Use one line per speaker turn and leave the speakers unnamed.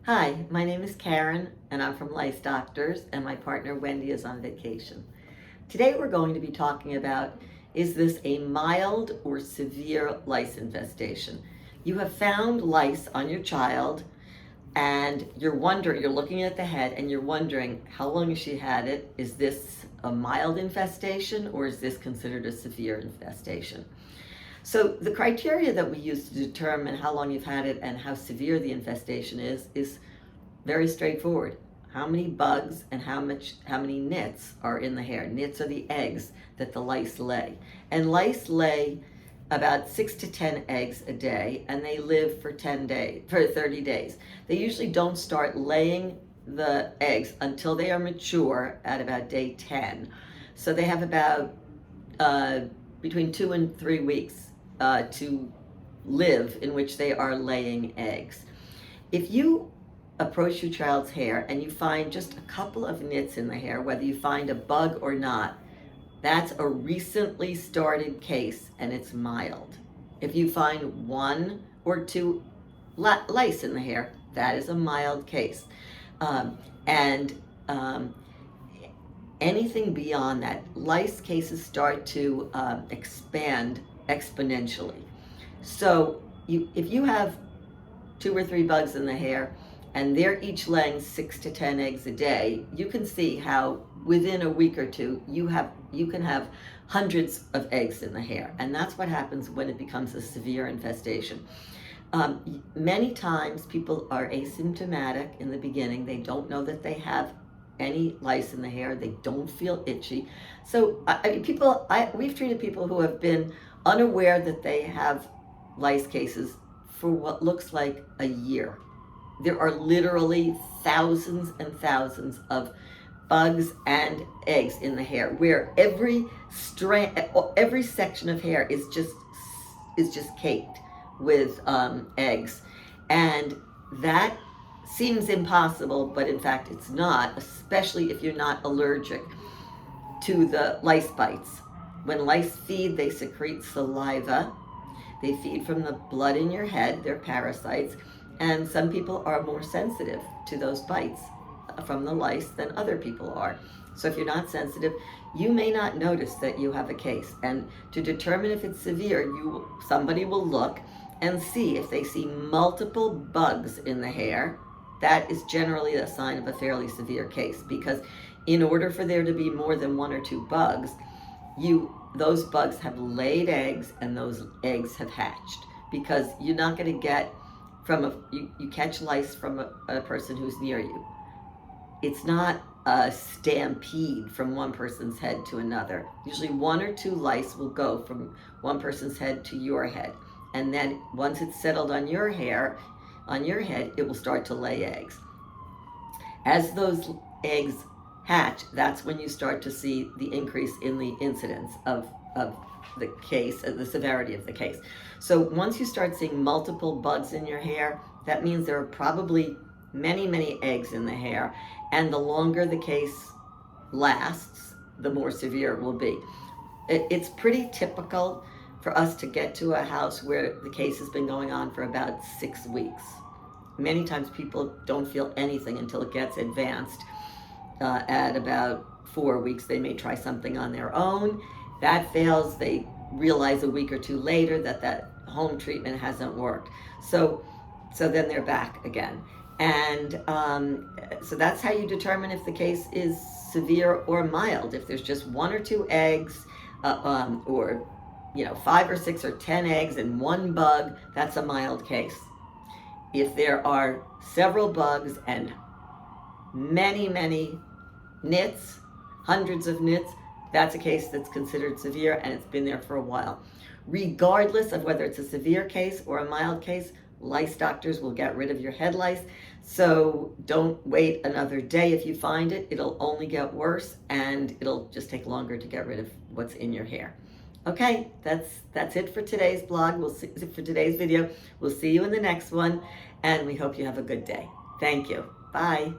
Hi, my name is Karen and I'm from Lice Doctors, and my partner Wendy is on vacation. Today we're going to be talking about, is this a mild or severe lice infestation? You have found lice on your child and you're looking at the head and you're wondering how long has she had it? Is this a mild infestation or is this considered a severe infestation? So the criteria that we use to determine how long you've had it and how severe the infestation is very straightforward. How many bugs and how many nits are in the hair? Nits are the eggs that the lice lay. And lice lay about 6 to 10 eggs a day, and they live for 30 days. They usually don't start laying the eggs until they are mature at about day 10. So they have about between 2 and 3 weeks to live in which they are laying eggs. If you approach your child's hair and you find just a couple of nits in the hair, whether you find a bug or not, that's a recently started case and it's mild. If you find 1 or 2 lice in the hair, that is a mild case. And anything beyond that, lice cases start to expand exponentially. So if you have 2 or 3 bugs in the hair and they're each laying 6 to 10 eggs a day, you can see how within a week or two you can have hundreds of eggs in the hair, and that's what happens when it becomes a severe infestation. Many times people are asymptomatic in the beginning. They don't know that they have any lice in the hair. They don't feel itchy. So we've treated people who have been unaware that they have lice cases for what looks like a year. There are literally thousands and thousands of bugs and eggs in the hair, where every section of hair is just caked with eggs, and that seems impossible, but in fact it's not, especially if you're not allergic to the lice bites. When lice feed, they secrete saliva. They feed from the blood in your head. They're parasites, and some people are more sensitive to those bites from the lice than other people are. So if you're not sensitive, you may not notice that you have a case. And to determine if it's severe, somebody will look and see if they see multiple bugs in the hair. That is generally a sign of a fairly severe case, because in order for there to be more than 1 or 2 bugs, those bugs have laid eggs and those eggs have hatched, because you're not going to get you catch lice from a person who's near you. It's not a stampede from one person's head to another. Usually 1 or 2 lice will go from one person's head to your head, and then once it's settled on your head, it will start to lay eggs. As those eggs hatch, that's when you start to see the increase in the incidence of the case, the severity of the case. So once you start seeing multiple bugs in your hair, that means there are probably many, many eggs in the hair, and the longer the case lasts, the more severe it will be. It's pretty typical for us to get to a house where the case has been going on for about 6 weeks. Many times people don't feel anything until it gets advanced. At about 4 weeks, they may try something on their own. That fails. They realize a week or 2 later that home treatment hasn't worked. So then they're back again. And so that's how you determine if the case is severe or mild. If there's just 1 or 2 eggs, or 5 or 6 or 10 eggs and 1 bug, that's a mild case. If there are several bugs and many, many nits, hundreds of nits, that's a case that's considered severe and it's been there for a while. Regardless of whether it's a severe case or a mild case, lice doctors will get rid of your head lice. So don't wait another day. If you find it, it'll only get worse, and it'll just take longer to get rid of what's in your hair. Okay, that's it for today's blog. For today's video. We'll see you in the next one, and we hope you have a good day. Thank you. Bye.